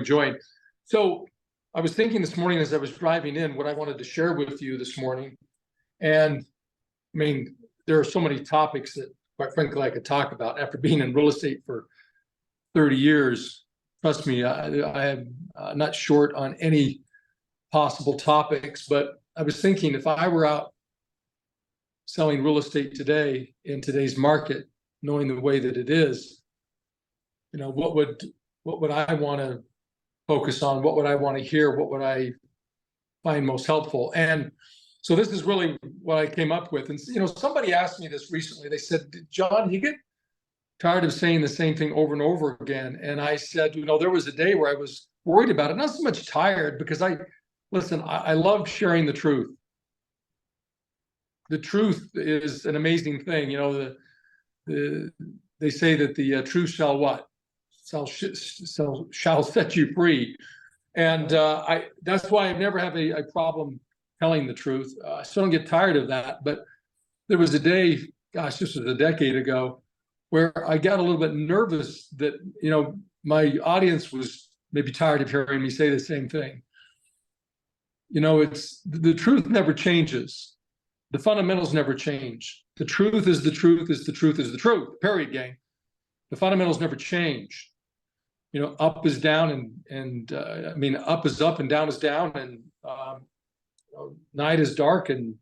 join. So I was thinking this morning as I was driving in what I wanted to share with you this morning. And I mean, there are so many topics that, quite frankly, I could talk about after being in real estate for 30 years. Trust me, I am not short on any possible topics, but I was thinking if I were out selling real estate today in today's market, knowing the way that it is, you know, what would I want to focus on? What would I want to hear? What would I find most helpful? And so this is really what I came up with. And, you know, somebody asked me this recently. They said, John, you get tired of saying the same thing over and over again? And I said, you know, there was a day where I was worried about it, not so much tired, because I love sharing the truth. The truth is an amazing thing. You know, they say that the truth shall what? Shall set you free. And that's why I've never had a problem telling the truth. I still don't get tired of that. But there was a day, gosh, this was a decade ago, where I got a little bit nervous that, you know, my audience was maybe tired of hearing me say the same thing. You know, it's the truth never changes. The fundamentals never change. The truth is the truth is the truth is the truth, period, gang. The fundamentals never change. You know, up is down and I mean, up is up and down is down, and you know, night is dark and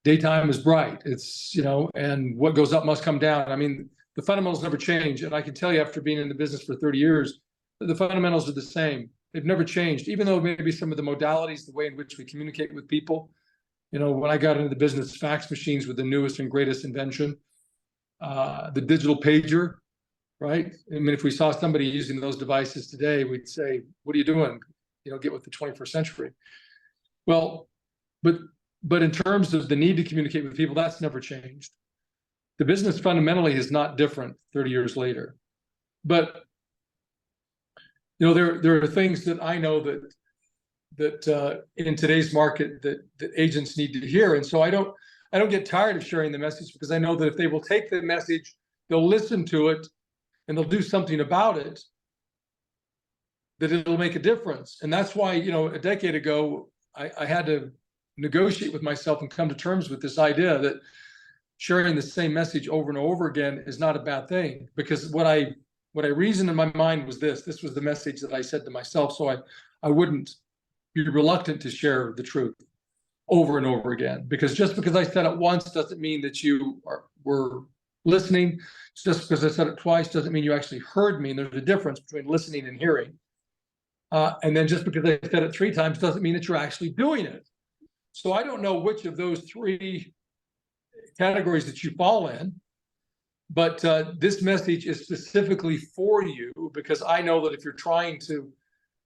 daytime is bright. It's, you know, and what goes up must come down. I mean, the fundamentals never change. And I can tell you, after being in the business for 30 years, the fundamentals are the same. They've never changed, even though maybe some of the modalities, the way in which we communicate with people. You know, when I got into the business, fax machines were the newest and greatest invention. The digital pager, right? I mean, if we saw somebody using those devices today, we'd say, what are you doing? You know, get with the 21st century. Well, but in terms of the need to communicate with people, that's never changed. The business fundamentally is not different 30 years later. But, you know, there are things that I know that in today's market that agents need to hear. And so I don't get tired of sharing the message, because I know that if they will take the message, they'll listen to it, and they'll do something about it, that it'll make a difference. And that's why, you know, a decade ago, I had to negotiate with myself and come to terms with this idea that sharing the same message over and over again is not a bad thing. Because what I reasoned in my mind was this was the message that I said to myself, so I wouldn't be reluctant to share the truth over and over again. Because just because I said it once doesn't mean that you were listening. Just because I said it twice doesn't mean you actually heard me. And there's a difference between listening and hearing. And then just because I said it 3 times doesn't mean that you're actually doing it. So I don't know which of those 3 categories that you fall in, but this message is specifically for you, because I know that if you're trying to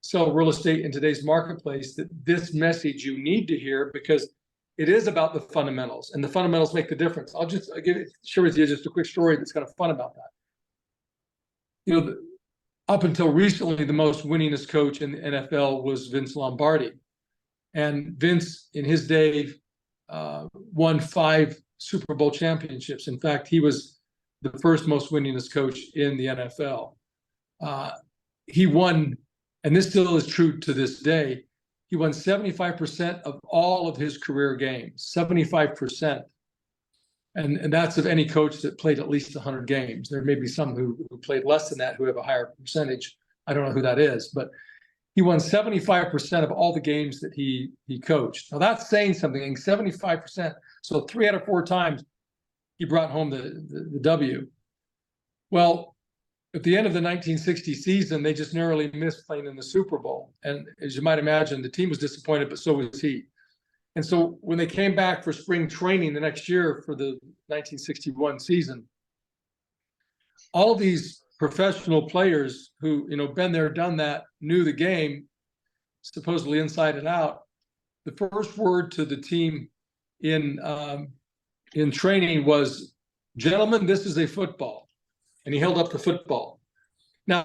sell real estate in today's marketplace, that this message you need to hear, because it is about the fundamentals, and the fundamentals make the difference. I'll share with you just a quick story that's kind of fun about that. You know, up until recently, the most winningest coach in the NFL was Vince Lombardi. And Vince, in his day, won 5 Super Bowl championships. In fact, he was the first most winningest coach in the NFL. He won, and this still is true to this day, he won 75% of all of his career games, 75%. And that's of any coach that played at least 100 games. There may be some who played less than that who have a higher percentage. I don't know who that is, but he won 75% of all the games that he coached. Now that's saying something, 75%. So 3 out of 4 times he brought home the W. Well, at the end of the 1960 season, they just narrowly missed playing in the Super Bowl. And as you might imagine, the team was disappointed, but so was he. And so when they came back for spring training the next year for the 1961 season, all of these professional players who, you know, been there, done that, knew the game, supposedly inside and out, the first word to the team in training was, "Gentlemen, this is a football." And he held up the football. Now,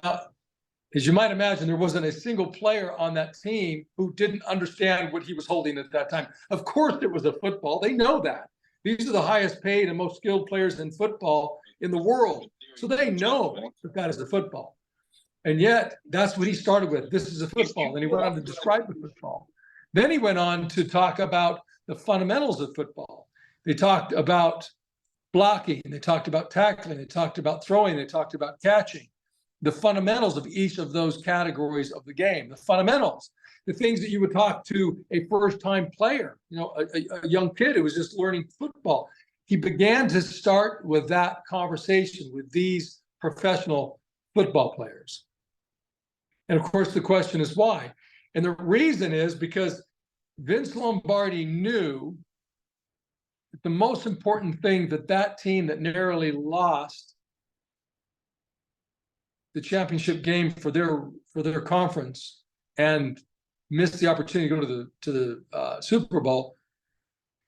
as you might imagine, there wasn't a single player on that team who didn't understand what he was holding at that time. Of course it was a football. They know that. These are the highest paid and most skilled players in football in the world. So they know that that is a football. And yet, that's what he started with. This is a football. And he went on to describe the football. Then he went on to talk about the fundamentals of football. They talked about blocking, they talked about tackling, they talked about throwing, they talked about catching, the fundamentals of each of those categories of the game, the fundamentals, the things that you would talk to a first-time player, a young kid who was just learning football. He began to start with that conversation with these professional football players. And of course, the question is why? And the reason is because Vince Lombardi knew that the most important thing that team that narrowly lost the championship game for their conference and missed the opportunity to go to the Super Bowl,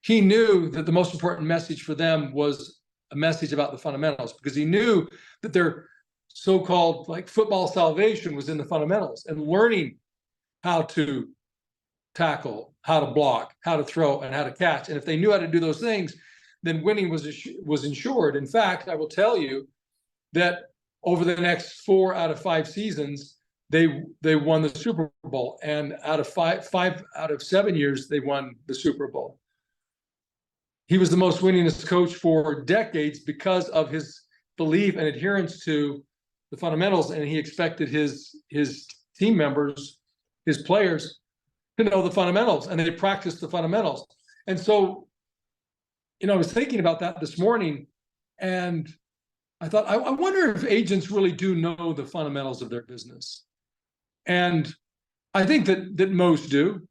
he knew that the most important message for them was a message about the fundamentals, because he knew that their so-called like football salvation was in the fundamentals and learning how to tackle, how to block, how to throw, and how to catch. And if they knew how to do those things, then winning was ensured. In fact, I will tell you that over the next 4 out of 5 seasons, they won the Super Bowl, and out of five out of 7 years, they won the Super Bowl. He was the most winningest coach for decades because of his belief and adherence to the fundamentals, and he expected his team members, his players, to know the fundamentals, and they practiced the fundamentals. And so, I was thinking about that this morning, and I thought, I wonder if agents really do know the fundamentals of their business. And I think that most do.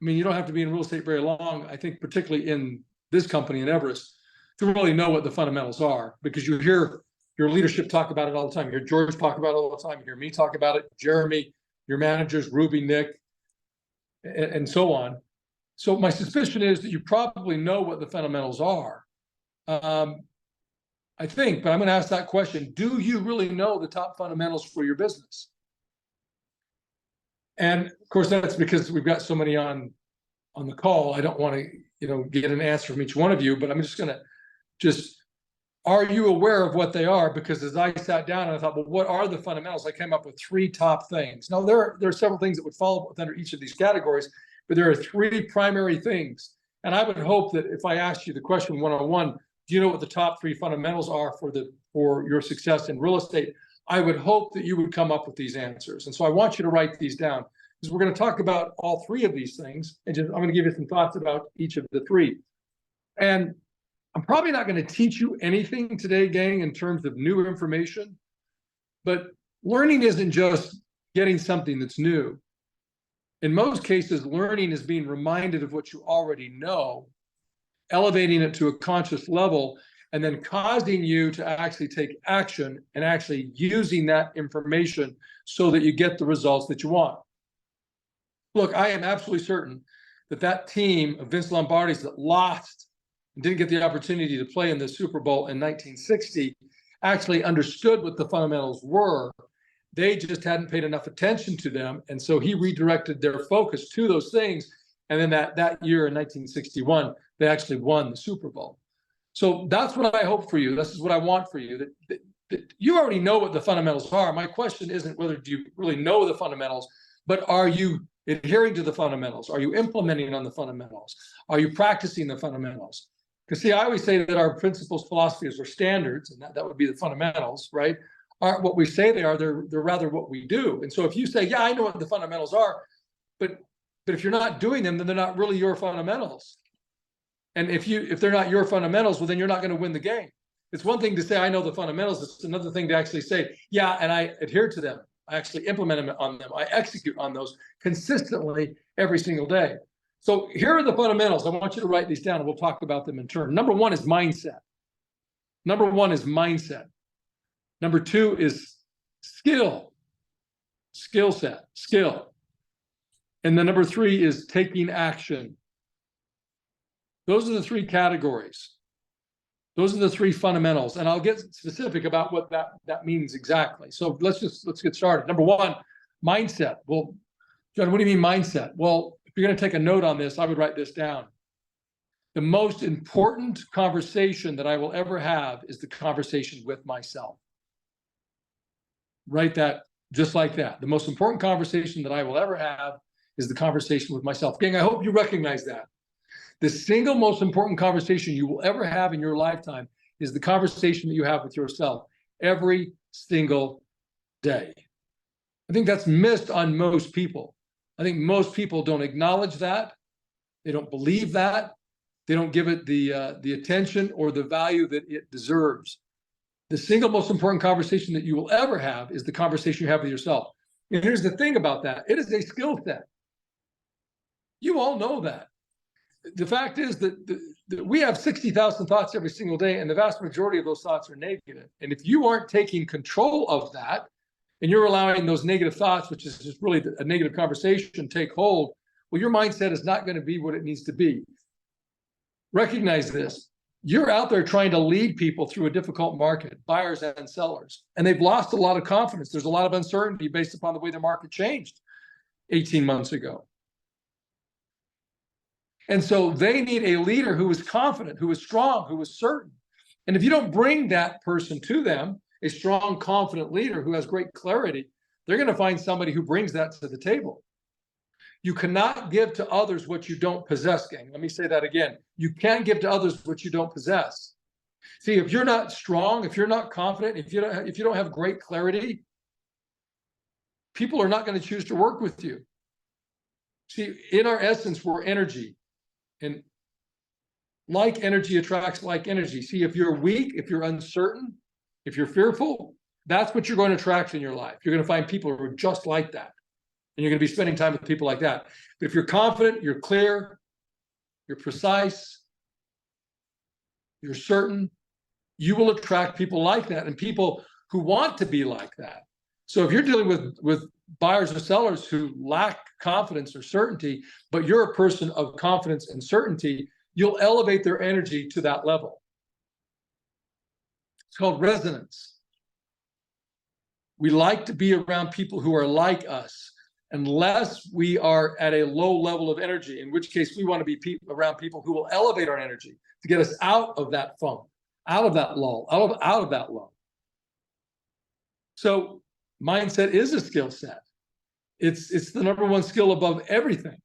I mean, you don't have to be in real estate very long, I think, particularly in this company in Everest, to really know what the fundamentals are, because you hear your leadership talk about it all the time. You hear George talk about it all the time. You hear me talk about it, Jeremy, your managers, Ruby, Nick, and so on. So my suspicion is that you probably know what the fundamentals are. I think, but I'm going to ask that question. Do you really know the top fundamentals for your business? And of course, that's because we've got so many on the call. I don't want to, get an answer from each one of you, but I'm just going to are you aware of what they are? Because as I sat down and I thought, well, what are the fundamentals? I came up with 3 top things. Now, there are several things that would fall under each of these categories, but there are 3 primary things. And I would hope that if I asked you the question one-on-one, do you know what the top 3 fundamentals are for your success in real estate? I would hope that you would come up with these answers. And so I want you to write these down, because we're going to talk about all 3 of these things. And I'm going to give you some thoughts about each of the 3. And I'm probably not going to teach you anything today, gang, in terms of new information, but learning isn't just getting something that's new. In most cases, learning is being reminded of what you already know, elevating it to a conscious level, and then causing you to actually take action and actually using that information so that you get the results that you want. Look, I am absolutely certain that team of Vince Lombardi's that lost and didn't get the opportunity to play in the Super Bowl in 1960 actually understood what the fundamentals were. They just hadn't paid enough attention to them. And so he redirected their focus to those things. And then that year in 1961, they actually won the Super Bowl. So that's what I hope for you. This is what I want for you, that you already know what the fundamentals are. My question isn't whether do you really know the fundamentals, but are you adhering to the fundamentals? Are you implementing on the fundamentals? Are you practicing the fundamentals? Because see, I always say that our principles, philosophies, or standards, and that would be the fundamentals, right, aren't what we say they are, they're rather what we do. And so if you say, yeah, I know what the fundamentals are, but if you're not doing them, then they're not really your fundamentals. And if they're not your fundamentals, well, then you're not going to win the game. It's one thing to say, I know the fundamentals. It's another thing to actually say, yeah, and I adhere to them. I actually implement them on them. I execute on those consistently every single day. So here are the fundamentals. I want you to write these down, and we'll talk about them in turn. Number 1 is mindset. Number 1 is mindset. Number 2 is skill set. And then number 3 is taking action. Those are the 3 categories. Those are the 3 fundamentals. And I'll get specific about what that means exactly. So let's get started. Number 1, mindset. Well, John, what do you mean mindset? Well, if you're going to take a note on this, I would write this down. The most important conversation that I will ever have is the conversation with myself. Write that just like that. The most important conversation that I will ever have is the conversation with myself. Gang, I hope you recognize that. The single most important conversation you will ever have in your lifetime is the conversation that you have with yourself every single day. I think that's missed on most people. I think most people don't acknowledge that. They don't believe that. They don't give it the attention or the value that it deserves. The single most important conversation that you will ever have is the conversation you have with yourself. And here's the thing about that. It is a skill set. You all know that. The fact is that we have 60,000 thoughts every single day, and the vast majority of those thoughts are negative. And if you aren't taking control of that, and you're allowing those negative thoughts, which is just really a negative conversation, take hold, well, your mindset is not going to be what it needs to be. Recognize this. You're out there trying to lead people through a difficult market, buyers and sellers, and they've lost a lot of confidence. There's a lot of uncertainty based upon the way the market changed 18 months ago. And so they need a leader who is confident, who is strong, who is certain. And if you don't bring that person to them, a strong, confident leader who has great clarity, they're going to find somebody who brings that to the table. You cannot give to others what you don't possess, gang. Let me say that again. You can't give to others what you don't possess. See, if you're not strong, if you're not confident, if you don't have great clarity, people are not going to choose to work with you. See, in our essence, we're energy. And like energy attracts like energy. See, if you're weak, if you're uncertain, if you're fearful, that's what you're going to attract in your life. You're going to find people who are just like that. And you're going to be spending time with people like that. But if you're confident, you're clear, you're precise, you're certain, you will attract people like that and people who want to be like that. So if you're dealing with buyers or sellers who lack confidence or certainty, but you're a person of confidence and certainty, you'll elevate their energy to that level. It's called resonance. We like to be around people who are like us, unless we are at a low level of energy, in which case we want to be around people who will elevate our energy to get us out of that funk, out of that lull, out of that low. So mindset is a skill set. It's the number one skill above everything.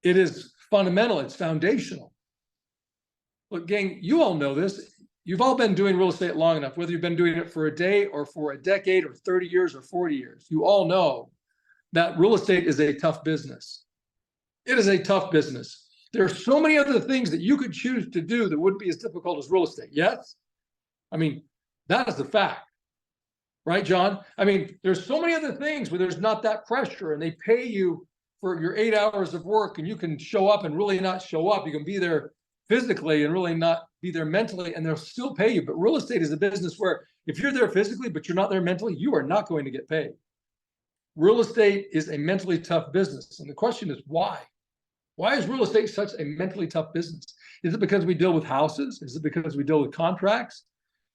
It is fundamental. It's foundational. Look, gang, you all know this. You've all been doing real estate long enough, whether you've been doing it for a day or for a decade or 30 years or 40 years. You all know that real estate is a tough business. It is a tough business. There are so many other things that you could choose to do that wouldn't be as difficult as real estate. Yes? I mean, that is the fact. Right, John? I mean, there's so many other things where there's not that pressure and they pay you for your 8 hours of work and you can show up and really not show up. You can be there physically and really not be there mentally and they'll still pay you. But real estate is a business where if you're there physically, but you're not there mentally, you are not going to get paid. Real estate is a mentally tough business. And the question is why? Why is real estate such a mentally tough business? Is it because we deal with houses? Is it because we deal with contracts?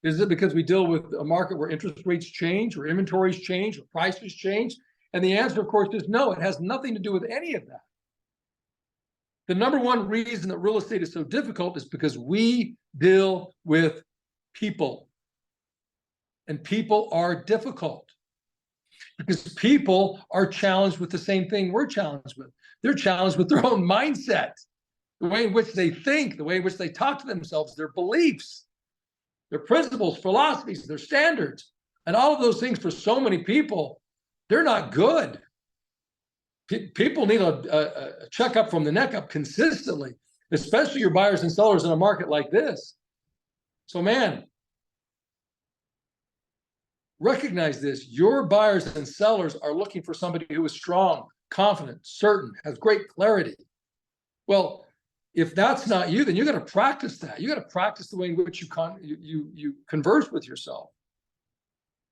Is it because we deal with a market where interest rates change or inventories change or prices change? And the answer, of course, is no. It has nothing to do with any of that. The number one reason that real estate is so difficult is because we deal with people. And people are difficult. Because people are challenged with the same thing we're challenged with. They're challenged with their own mindset, the way in which they think, the way in which they talk to themselves, their beliefs, their principles, philosophies, their standards. And all of those things for so many people, they're not good. People need a checkup from the neck up consistently, especially your buyers and sellers in a market like this. So man, recognize this. Your buyers and sellers are looking for somebody who is strong, confident, certain, has great clarity. Well, if that's not you, then you got to practice that. You got to practice the way in which you converse with yourself.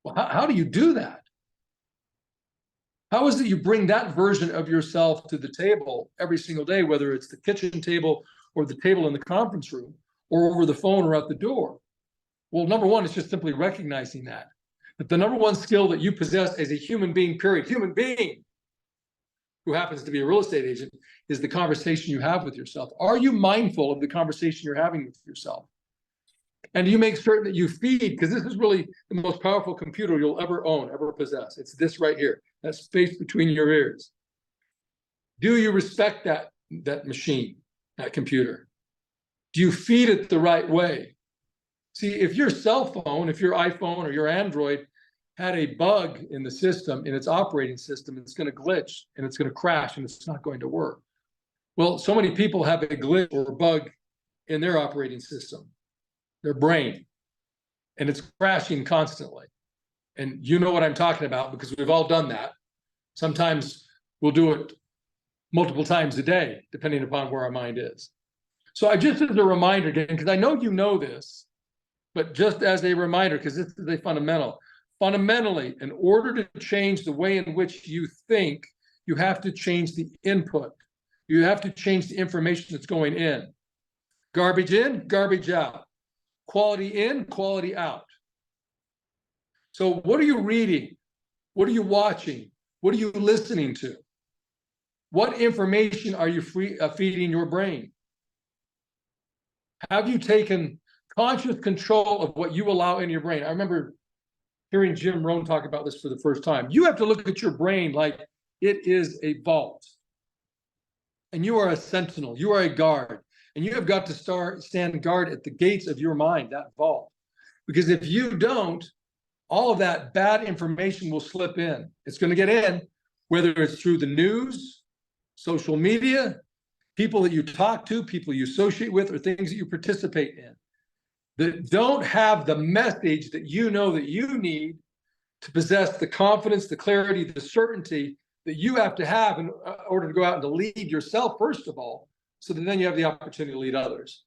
Well, how do you do that? How is it you bring that version of yourself to the table every single day, whether it's the kitchen table or the table in the conference room or over the phone or at the door? Well, number one, it's just simply recognizing that the number one skill that you possess as a human being, period, human being who happens to be a real estate agent, is the conversation you have with yourself. Are you mindful of the conversation you're having with yourself? And you make certain that you feed, because this is really the most powerful computer you'll ever own, ever possess. It's this right here, that space between your ears. Do you respect that machine, that computer? Do you feed it the right way? See, if your cell phone, if your iPhone or your Android had a bug in the system, in its operating system, it's going to glitch and it's going to crash and it's not going to work. Well, so many people have a glitch or a bug in their operating system, their brain, and it's crashing constantly. And you know what I'm talking about because we've all done that. Sometimes we'll do it multiple times a day, depending upon where our mind is. So I just as a reminder again, because I know you know this, but just as a reminder, because this is a fundamental. Fundamentally, in order to change the way in which you think, you have to change the input. You have to change the information that's going in. Garbage in, garbage out. Quality in, quality out. So what are you reading? What are you watching? What are you listening to? What information are you feeding your brain? Have you taken conscious control of what you allow in your brain? I remember hearing Jim Rohn talk about this for the first time. You have to look at your brain like it is a vault. And you are a sentinel, you are a guard. And you have got to stand guard at the gates of your mind, that vault. Because if you don't, all of that bad information will slip in. It's going to get in, whether it's through the news, social media, people that you talk to, people you associate with, or things that you participate in that don't have the message that you know that you need to possess the confidence, the clarity, the certainty that you have to have in order to go out and to lead yourself, first of all, so that then you have the opportunity to lead others.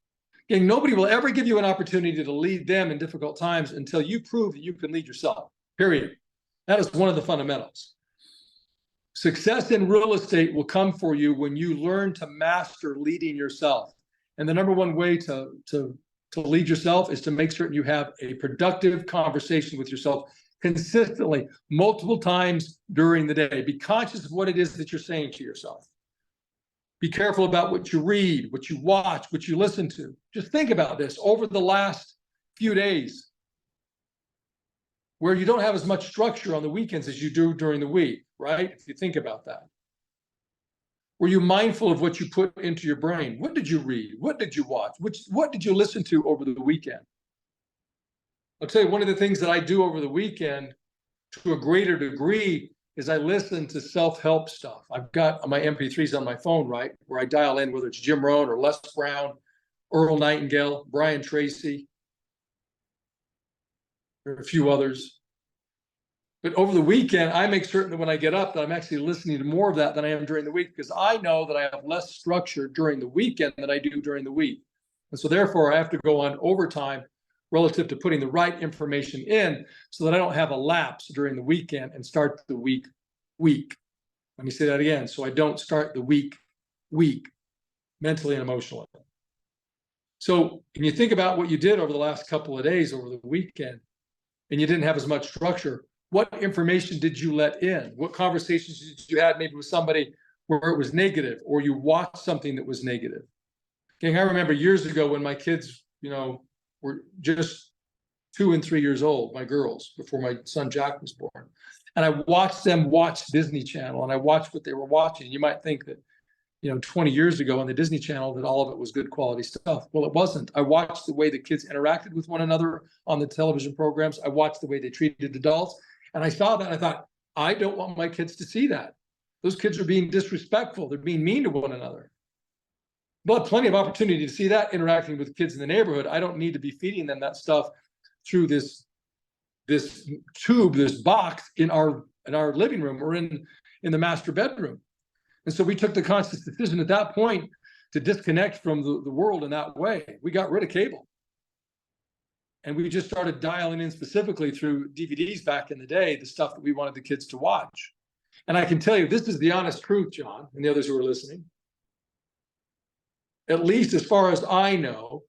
Again, nobody will ever give you an opportunity to lead them in difficult times until you prove that you can lead yourself, period. That is one of the fundamentals. Success in real estate will come for you when you learn to master leading yourself. And the number one way to lead yourself is to make certain you have a productive conversation with yourself consistently, multiple times during the day. Be conscious of what it is that you're saying to yourself. Be careful about what you read, what you watch, what you listen to. Just think about this over the last few days, where you don't have as much structure on the weekends as you do during the week, right? If you think about that. Were you mindful of what you put into your brain? What did you read? What did you watch? What did you listen to over the weekend? I'll tell you, one of the things that I do over the weekend to a greater degree is I listen to self-help stuff. I've got my MP3s on my phone, right, where I dial in, whether it's Jim Rohn or Les Brown, Earl Nightingale, Brian Tracy, or a few others. But over the weekend, I make certain that when I get up that I'm actually listening to more of that than I am during the week, because I know that I have less structure during the weekend than I do during the week. And so therefore, I have to go on overtime relative to putting the right information in so that I don't have a lapse during the weekend and start the week weak. Let me say that again. So I don't start the week weak, mentally and emotionally. So when you think about what you did over the last couple of days over the weekend, and you didn't have as much structure, what information did you let in? What conversations did you have maybe with somebody where it was negative, or you watched something that was negative? Okay, I remember years ago when my kids, were just 2 and 3 years old, my girls, before my son Jack was born. And I watched them watch Disney Channel, and I watched what they were watching. You might think that, 20 years ago on the Disney Channel that all of it was good quality stuff. Well, it wasn't. I watched the way the kids interacted with one another on the television programs. I watched the way they treated adults. And I saw that and I thought, I don't want my kids to see that. Those kids are being disrespectful. They're being mean to one another. But plenty of opportunity to see that interacting with kids in the neighborhood. I don't need to be feeding them that stuff through this tube, this box in our living room or in the master bedroom. And so we took the conscious decision at that point to disconnect from the world in that way. We got rid of cable. And we just started dialing in specifically through DVDs back in the day, the stuff that we wanted the kids to watch. And I can tell you, this is the honest truth, John, and the others who are listening. At least as far as I know,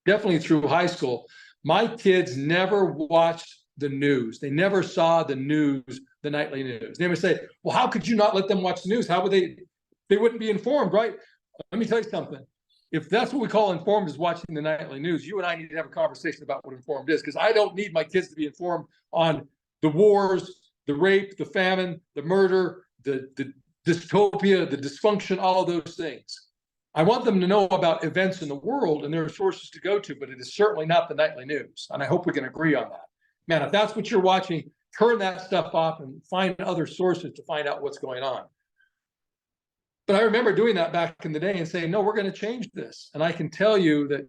definitely through high school, my kids never watched the news. They never saw the news, the nightly news. They would say, well, how could you not let them watch the news? How would they wouldn't be informed, right? Let me tell you something. if that's what we call informed is watching the nightly news, you and I need to have a conversation about what informed is, because I don't need my kids to be informed on the wars, the rape, the famine, the murder, the dystopia, the dysfunction, all of those things. I want them to know about events in the world, and there are sources to go to, but it is certainly not the nightly news. And I hope we can agree on that. Man, if that's what you're watching, turn that stuff off and find other sources to find out what's going on. But I remember doing that back in the day and saying, no, we're going to change this. And I can tell you that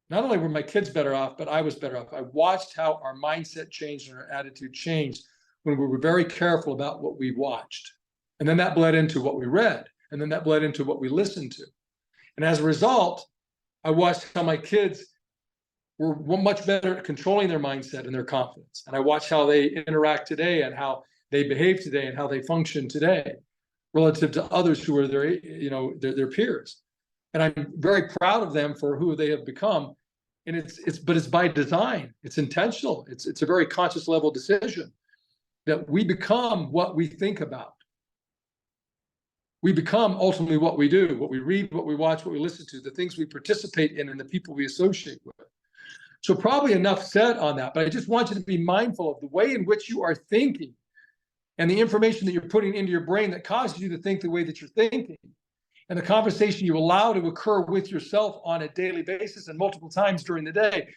not only were my kids better off, but I was better off. I watched how our mindset changed and our attitude changed when we were very careful about what we watched. And then that bled into what we read. And then that bled into what we listened to. And as a result, I watched how my kids were much better at controlling their mindset and their confidence. And I watched how they interact today and how they behave today and how they function today relative to others who are their peers. And I'm very proud of them for who they have become. And it's by design. It's intentional. It's a very conscious level decision that we become what we think about. We become ultimately what we do, what we read, what we watch, what we listen to, the things we participate in, and the people we associate with. So probably enough said on that, but I just want you to be mindful of the way in which you are thinking and the information that you're putting into your brain that causes you to think the way that you're thinking, and the conversation you allow to occur with yourself on a daily basis and multiple times during the day.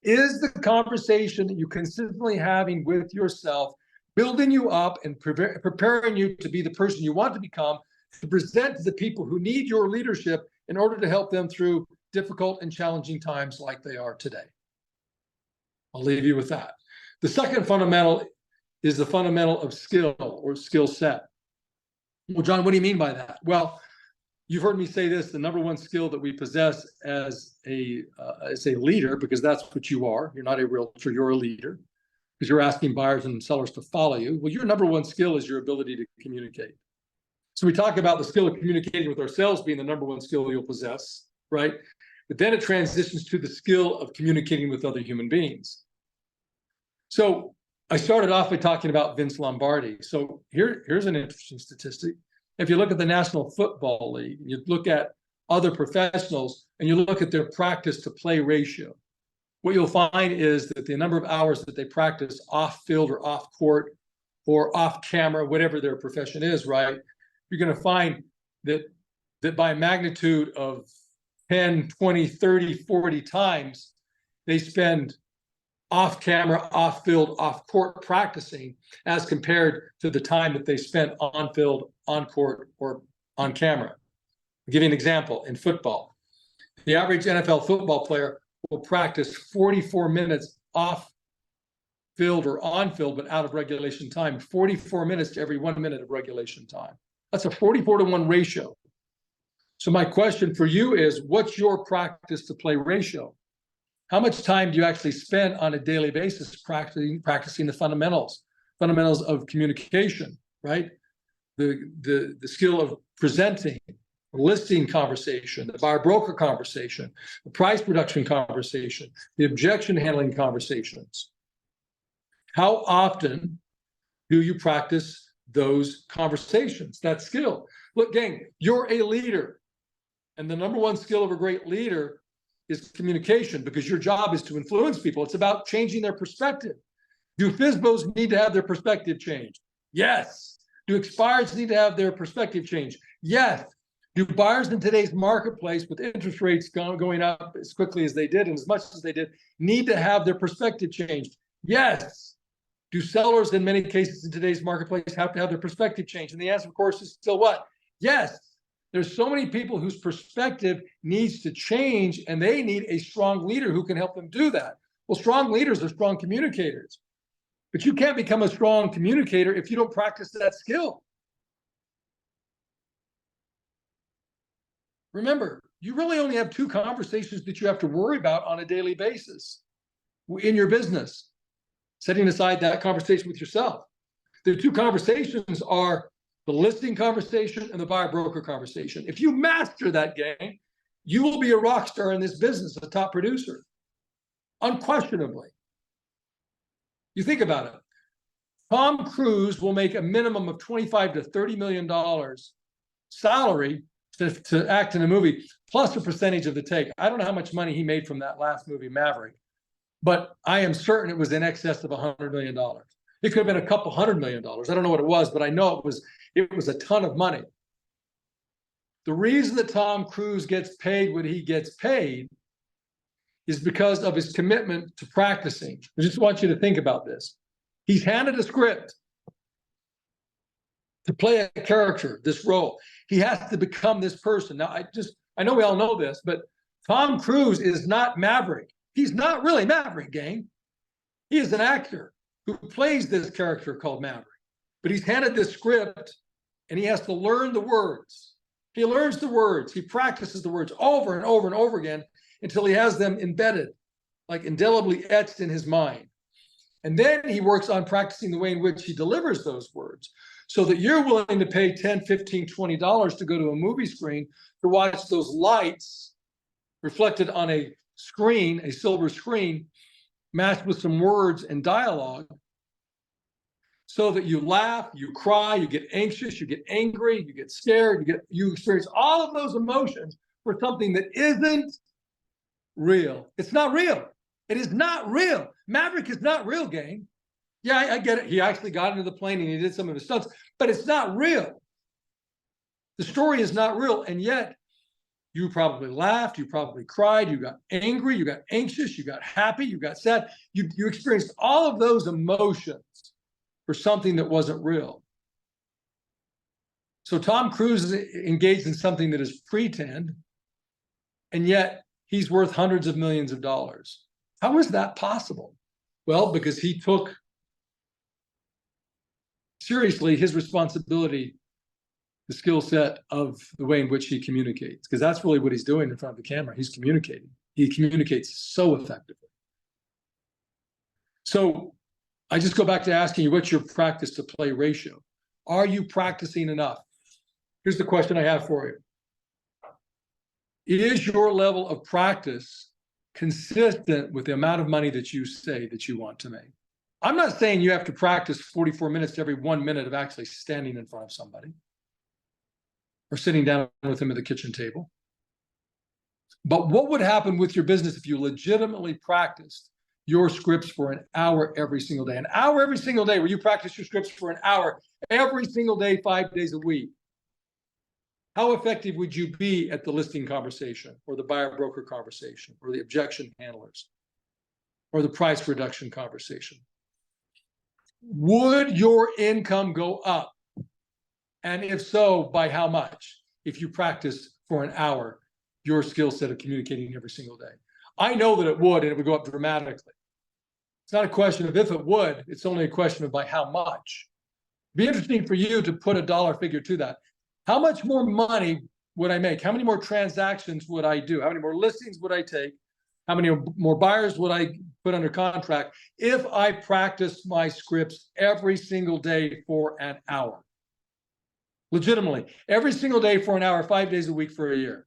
Is the conversation that you're consistently having with yourself building you up and preparing you to be the person you want to become, to present to the people who need your leadership in order to help them through difficult and challenging times like they are today? I'll leave you with that. The second fundamental is the fundamental of skill or skill set. Well, John, what do you mean by that? Well, you've heard me say this: the number one skill that we possess as a leader, because that's what you are. You're not a realtor, you're a leader, because you're asking buyers and sellers to follow you. Well, your number one skill is your ability to communicate. So we talk about the skill of communicating with ourselves being the number one skill you'll possess, right? But then it transitions to the skill of communicating with other human beings. So I started off by talking about Vince Lombardi. So here's an interesting statistic. If you look at the National Football League, you look at other professionals, and you look at their practice to play ratio, what you'll find is that the number of hours that they practice off field or off court or off camera, whatever their profession is, right? You're going to find that by magnitude of 10, 20, 30, 40 times, they spend off camera, off field, off court practicing as compared to the time that they spent on field, on court, or on camera. I'll give you an example. In football, the average NFL football player will practice 44 minutes off field or on field, but out of regulation time, 44 minutes to every 1 minute of regulation time. That's a 44-to-1 ratio. So my question for you is, what's your practice to play ratio? How much time do you actually spend on a daily basis practicing the fundamentals of communication, right? The skill of presenting, listing conversation, the buyer broker conversation, the price production conversation, the objection handling conversations. How often do you practice those conversations, that skill? Look, gang, you're a leader. And the number one skill of a great leader is communication, because your job is to influence people. It's about changing their perspective. Do FSBOs need to have their perspective changed? Yes. Do expireds need to have their perspective changed? Yes. Do buyers in today's marketplace, with interest rates going up as quickly as they did and as much as they did, need to have their perspective changed? Yes. Do sellers in many cases in today's marketplace have to have their perspective changed? And the answer, of course, is still what? Yes. There's so many people whose perspective needs to change, and they need a strong leader who can help them do that. Well, strong leaders are strong communicators, but you can't become a strong communicator if you don't practice that skill. Remember, you really only have two conversations that you have to worry about on a daily basis in your business, setting aside that conversation with yourself. The two conversations are the listing conversation and the buyer broker conversation. If you master that game, you will be a rock star in this business, a top producer, unquestionably. You think about it. Tom Cruise will make a minimum of $25 to $30 million salary to act in a movie, plus a percentage of the take. I don't know how much money he made from that last movie, Maverick, but I am certain it was in excess of $100 million. It could have been a couple $100 million. I don't know what it was, but I know it was a ton of money. The reason that Tom Cruise gets paid what he gets paid is because of his commitment to practicing. I just want you to think about this. He's handed a script to play a character, this role. He has to become this person. Now, I know we all know this, but Tom Cruise is not Maverick. He's not really Maverick, gang. He is an actor who plays this character called Maverick. But he's handed this script and he has to learn the words. He learns the words. He practices the words over and over and over again until he has them embedded, like indelibly etched in his mind. And then he works on practicing the way in which he delivers those words so that you're willing to pay $10, $15, $20 to go to a movie screen to watch those lights reflected on a screen, a silver screen, matched with some words and dialogue, so that you laugh, you cry, you get anxious, you get angry, you get scared, you experience all of those emotions for something that isn't real. It's not real. It is not real. Maverick is not real, gang. Yeah, I get it. He actually got into the plane and he did some of his stunts, but it's not real. The story is not real. And yet you probably laughed, you probably cried, you got angry, you got anxious, you got happy, you got sad. You experienced all of those emotions for something that wasn't real. So Tom Cruise is engaged in something that is pretend, and yet he's worth hundreds of millions of dollars. How is that possible? Well, because he took seriously his responsibility, the skill set of the way in which he communicates, because that's really what he's doing in front of the camera. He's communicating. He communicates so effectively. So I just go back to asking you, what's your practice to play ratio? Are you practicing enough? Here's the question I have for you. Is your level of practice consistent with the amount of money that you say that you want to make? I'm not saying you have to practice 44 minutes every 1 minute of actually standing in front of somebody or sitting down with them at the kitchen table. But what would happen with your business if you legitimately practiced your scripts for an hour every single day? An hour every single day where you practice your scripts for an hour every single day, 5 days a week. How effective would you be at the listing conversation or the buyer-broker conversation or the objection handlers or the price reduction conversation? Would your income go up? And if so, by how much? If you practice for an hour your skill set of communicating every single day. I know that it would, and it would go up dramatically. It's not a question of if it would, it's only a question of by how much. It'd be interesting for you to put a dollar figure to that. How much more money would I make? How many more transactions would I do? How many more listings would I take? How many more buyers would I put under contract if I practiced my scripts every single day for an hour? Legitimately, every single day for an hour, 5 days a week for a year.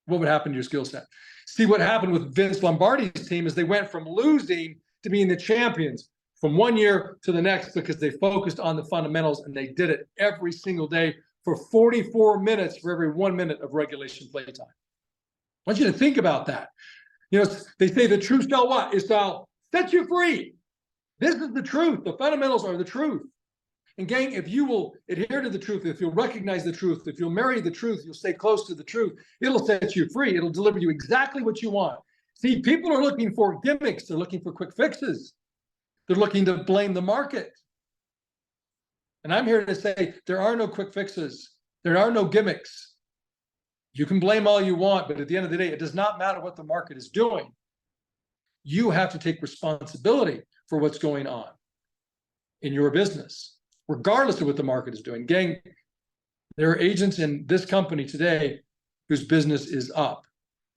What would happen to your skill set? See, what happened with Vince Lombardi's team is they went from losing to being the champions from 1 year to the next because they focused on the fundamentals and they did it every single day for 44 minutes for every 1 minute of regulation playtime. I want you to think about that. You know, they say the truth shall what? It shall set you free. This is the truth. The fundamentals are the truth. And gang, if you will adhere to the truth, if you'll recognize the truth, if you'll marry the truth, you'll stay close to the truth, it'll set you free. It'll deliver you exactly what you want. See, people are looking for gimmicks. They're looking for quick fixes. They're looking to blame the market. And I'm here to say there are no quick fixes. There are no gimmicks. You can blame all you want, but at the end of the day, it does not matter what the market is doing. You have to take responsibility for what's going on in your business, regardless of what the market is doing. Gang, there are agents in this company today whose business is up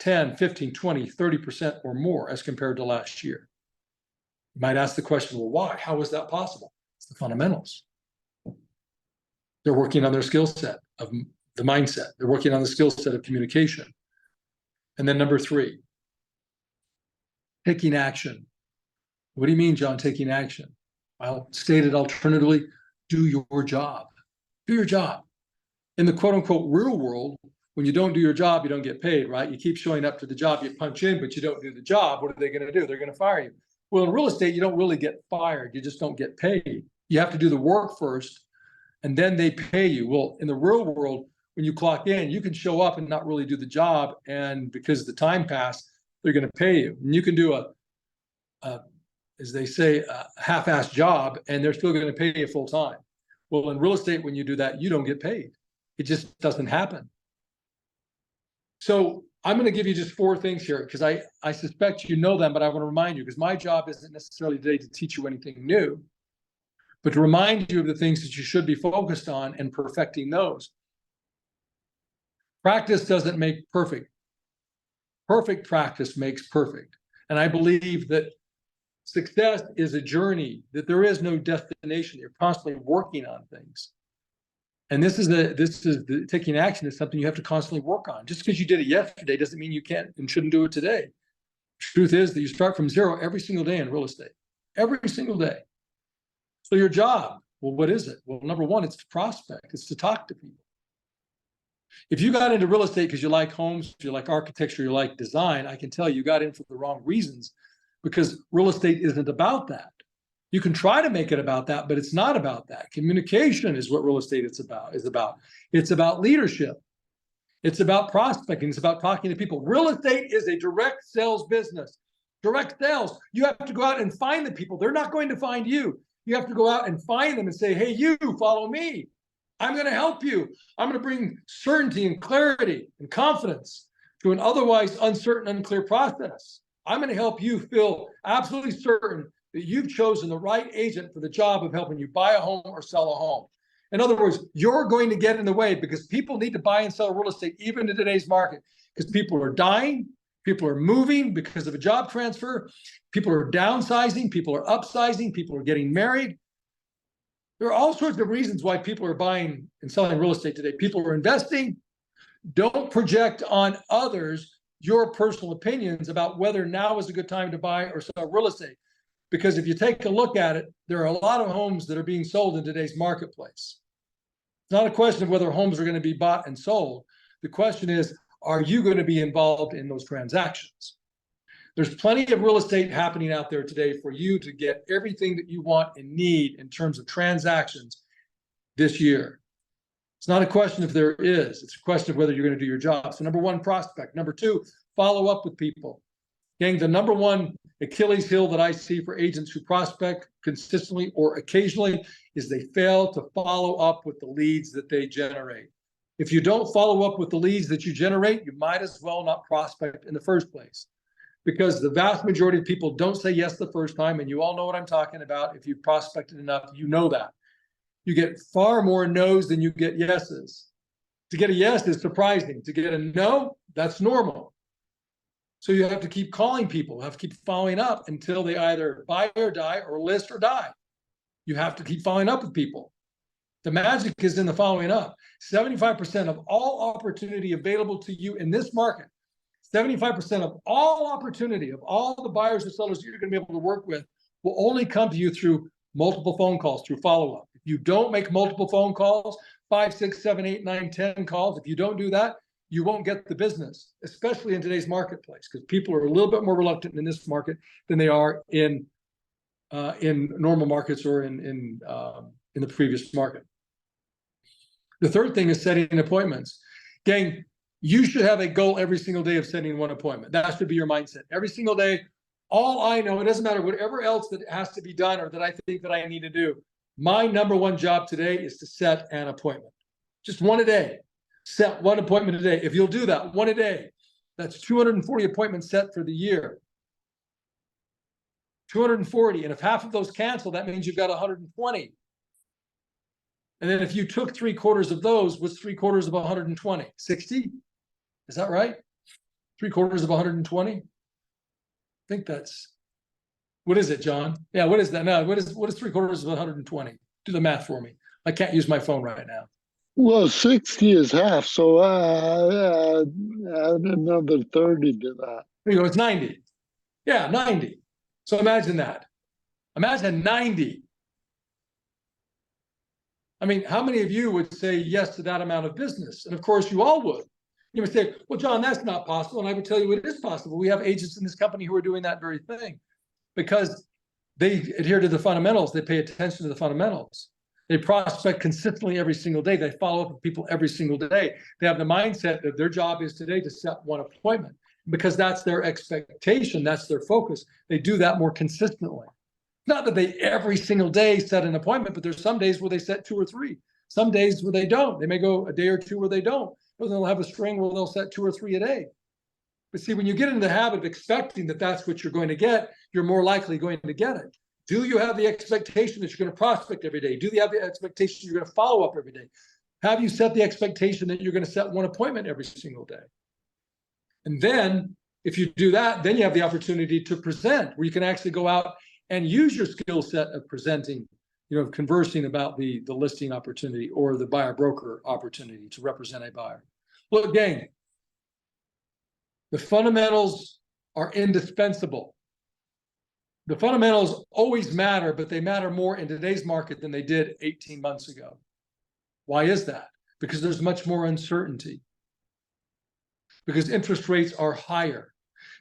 10, 15, 20, 30% or more as compared to last year. You might ask the question, well, why? How is that possible? It's the fundamentals. They're working on their skill set of the mindset. They're working on the skill set of communication. And then number 3, taking action. What do you mean, John, taking action? I'll state it alternatively, do your job. Do your job. In the quote unquote real world, when you don't do your job, you don't get paid, right? You keep showing up to the job, you punch in, but you don't do the job. What are they going to do? They're going to fire you. Well, in real estate, you don't really get fired. You just don't get paid. You have to do the work first, and then they pay you. Well, in the real world, when you clock in, you can show up and not really do the job. And because the time passed, they're going to pay you. And you can do as they say, a half-assed job, and they're still going to pay you full time. Well, in real estate, when you do that, you don't get paid. It just doesn't happen. So I'm going to give you just 4 things here, because I suspect you know them, but I want to remind you, because my job isn't necessarily today to teach you anything new, but to remind you of the things that you should be focused on and perfecting those. Practice doesn't make perfect. Perfect practice makes perfect. And I believe that success is a journey, that there is no destination. You're constantly working on things. And taking action is something you have to constantly work on. Just because you did it yesterday doesn't mean you can't and shouldn't do it today. Truth is that you start from zero every single day in real estate, every single day. So your job, well, what is it? Well, number one, it's to prospect. It's to talk to people. If you got into real estate because you like homes, you like architecture, you like design, I can tell you got in for the wrong reasons, because real estate isn't about that. You can try to make it about that, but it's not about that. Communication is what real estate is about. It's about leadership. It's about prospecting. It's about talking to people. Real estate is a direct sales business. Direct sales. You have to go out and find the people. They're not going to find you. You have to go out and find them and say, hey, you, follow me. I'm going to help you. I'm going to bring certainty and clarity and confidence to an otherwise uncertain, unclear process. I'm going to help you feel absolutely certain that you've chosen the right agent for the job of helping you buy a home or sell a home. In other words, you're going to get in the way, because people need to buy and sell real estate even in today's market, because people are dying, people are moving because of a job transfer, people are downsizing, people are upsizing, people are getting married. There are all sorts of reasons why people are buying and selling real estate today. People are investing. Don't project on others your personal opinions about whether now is a good time to buy or sell real estate. Because if you take a look at it, there are a lot of homes that are being sold in today's marketplace. It's not a question of whether homes are going to be bought and sold. The question is, are you going to be involved in those transactions? There's plenty of real estate happening out there today for you to get everything that you want and need in terms of transactions this year. It's not a question if there is, it's a question of whether you're going to do your job. So number one, prospect. Number two, follow up with people. Gang, the number one Achilles heel that I see for agents who prospect consistently or occasionally is they fail to follow up with the leads that they generate. If you don't follow up with the leads that you generate, you might as well not prospect in the first place, because the vast majority of people don't say yes the first time, and you all know what I'm talking about. If you've prospected enough, you know that. You get far more no's than you get yeses. To get a yes is surprising. To get a no, that's normal. So you have to keep calling people, have to keep following up until they either buy or die or list or die. You have to keep following up with people. The magic is in the following up. 75% of all opportunity available to you in this market, 75% of all opportunity, of all the buyers and sellers you're going to be able to work with, will only come to you through multiple phone calls, through follow-up. If you don't make multiple phone calls, 5, 6, 7, 8, 9, 10 calls, if you don't do that, you won't get the business, especially in today's marketplace, because people are a little bit more reluctant in this market than they are in normal markets or in the previous market. The third thing is setting appointments. Gang, you should have a goal every single day of setting one appointment. That should be your mindset. Every single day, all I know, it doesn't matter whatever else that has to be done or that I think that I need to do. My number one job today is to set an appointment. Just one a day. Set one appointment a day. If you'll do that, one a day, that's 240 appointments set for the year. 240. And if half of those cancel, that means you've got 120. And then if you took 3/4 of those, what's 3/4 of 120? 60? Is that right? 3/4 of 120? I think that's, what is it, John? Yeah, what is that? No, what is 3/4 of 120? Do the math for me. I can't use my phone right now. Well, 60 is half, so add another 30 to that. There you go, it's 90. Yeah, 90. So imagine that. Imagine 90. I mean, how many of you would say yes to that amount of business? And of course, you all would. You would say, well, John, that's not possible. And I would tell you it is possible. We have agents in this company who are doing that very thing because they adhere to the fundamentals. They pay attention to the fundamentals. They prospect consistently every single day. They follow up with people every single day. They have the mindset that their job is today to set one appointment because that's their expectation. That's their focus. They do that more consistently. Not that they every single day set an appointment, but there's some days where they set 2 or 3. Some days where they don't. They may go a day or 2 where they don't. But they'll have a string where they'll set 2 or 3 a day. But see, when you get into the habit of expecting that that's what you're going to get, you're more likely going to get it. Do you have the expectation that you're going to prospect every day? Do you have the expectation you're going to follow up every day? Have you set the expectation that you're going to set one appointment every single day? And then if you do that, then you have the opportunity to present, where you can actually go out and use your skill set of presenting, conversing about the listing opportunity or the buyer broker opportunity to represent a buyer. Look, gang, the fundamentals are indispensable. The fundamentals always matter, but they matter more in today's market than they did 18 months ago. Why is that? Because there's much more uncertainty. Because interest rates are higher.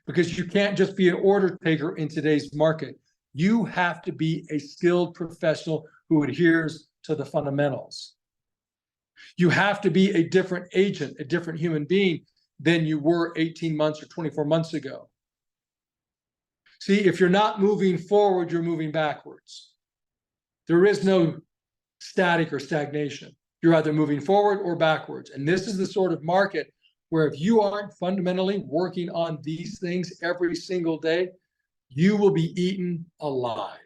Because you can't just be an order taker in today's market. You have to be a skilled professional who adheres to the fundamentals. You have to be a different agent, a different human being than you were 18 months or 24 months ago. See, if you're not moving forward, you're moving backwards. There is no static or stagnation. You're either moving forward or backwards. And this is the sort of market where if you aren't fundamentally working on these things every single day, you will be eaten alive.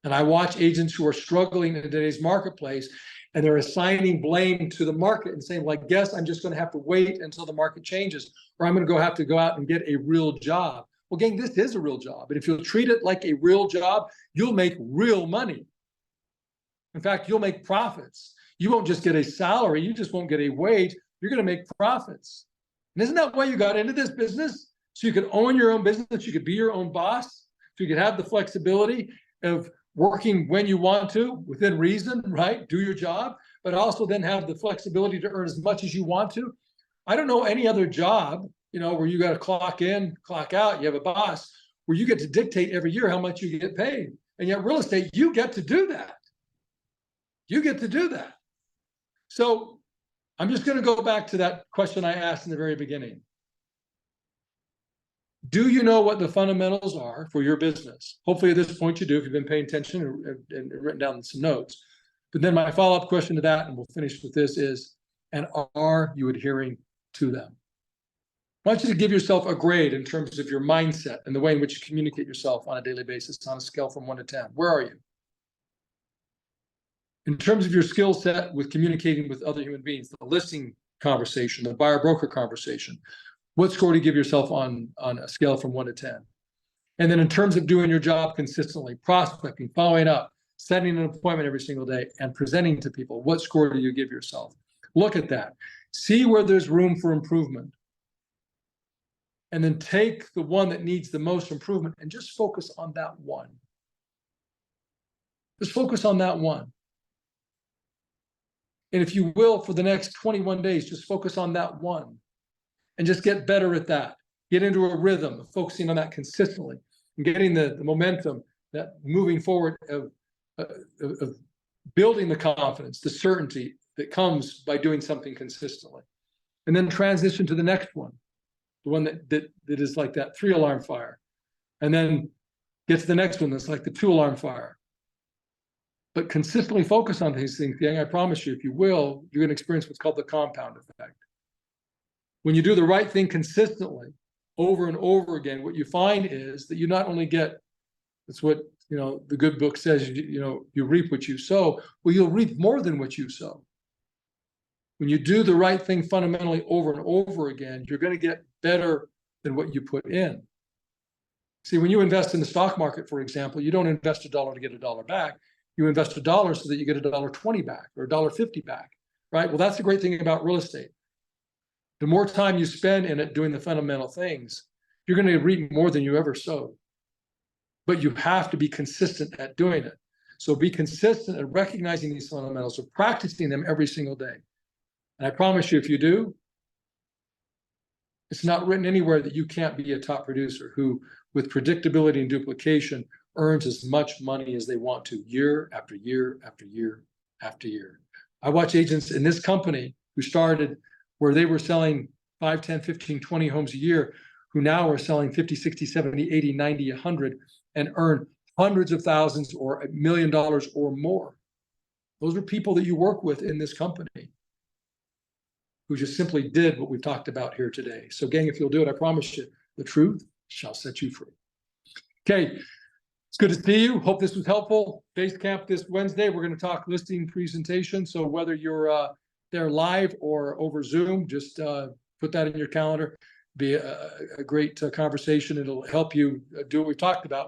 And I watch agents who are struggling in today's marketplace, and they're assigning blame to the market and saying, well, I guess I'm just going to have to wait until the market changes, or I'm going to have to go out and get a real job. Well, gang, this is a real job. And if you'll treat it like a real job, you'll make real money. In fact, you'll make profits. You won't just get a salary. You just won't get a wage. You're going to make profits. And isn't that why you got into this business? So you could own your own business. You could be your own boss. So you could have the flexibility of working when you want to, within reason, right? Do your job, but also then have the flexibility to earn as much as you want to. I don't know any other job, where you got to clock in, clock out, you have a boss, where you get to dictate every year how much you get paid. And yet real estate, you get to do that. You get to do that. So I'm just going to go back to that question I asked in the very beginning. Do you know what the fundamentals are for your business? Hopefully at this point you do, if you've been paying attention and written down some notes. But then my follow-up question to that, and we'll finish with this, is, and are you adhering to them? I want you to give yourself a grade in terms of your mindset and the way in which you communicate yourself on a daily basis on a scale from 1 to 10. Where are you? In terms of your skill set with communicating with other human beings, the listing conversation, the buyer-broker conversation, what score do you give yourself on a scale from 1 to 10? And then in terms of doing your job consistently, prospecting, following up, setting an appointment every single day, and presenting to people, what score do you give yourself? Look at that. See where there's room for improvement. And then take the one that needs the most improvement and just focus on that one. Just focus on that one. And if you will, for the next 21 days, just focus on that one. And just get better at that. Get into a rhythm of focusing on that consistently and getting the momentum, that moving forward of building the confidence, the certainty that comes by doing something consistently. And then transition to the next one, the one that is like that 3-alarm fire. And then get to the next one that's like the 2-alarm fire. But consistently focus on these things, gang. I promise you, if you will, you're going to experience what's called the compound effect. When you do the right thing consistently over and over again, what you find is that you not only get, that's what, the good book says, you reap what you sow. Well, you'll reap more than what you sow. When you do the right thing fundamentally over and over again, you're going to get better than what you put in. See, when you invest in the stock market, for example, you don't invest $1 to get $1 back. You invest $1 so that you get $1.20 back or $1.50 back, right? Well, that's the great thing about real estate. The more time you spend in it doing the fundamental things, you're going to reap more than you ever sowed. But you have to be consistent at doing it. So be consistent at recognizing these fundamentals, of practicing them every single day. And I promise you, if you do, It's not written anywhere that you can't be a top producer who, with predictability and duplication, earns as much money as they want to year after year after year after year. I watch agents in this company who started where they were selling 5, 10, 15, 20 homes a year, who now are selling 50, 60, 70, 80, 90, 100, and earn hundreds of thousands or $1 million or more. Those are people that you work with in this company who just simply did what we've talked about here today. So gang, if you'll do it, I promise you, the truth shall set you free. Okay, it's good to see you. Hope this was helpful. Base Camp this Wednesday, we're going to talk listing presentation. So whether you're there live or over Zoom, just put that in your calendar. Be a great conversation. It'll help you do what we talked about.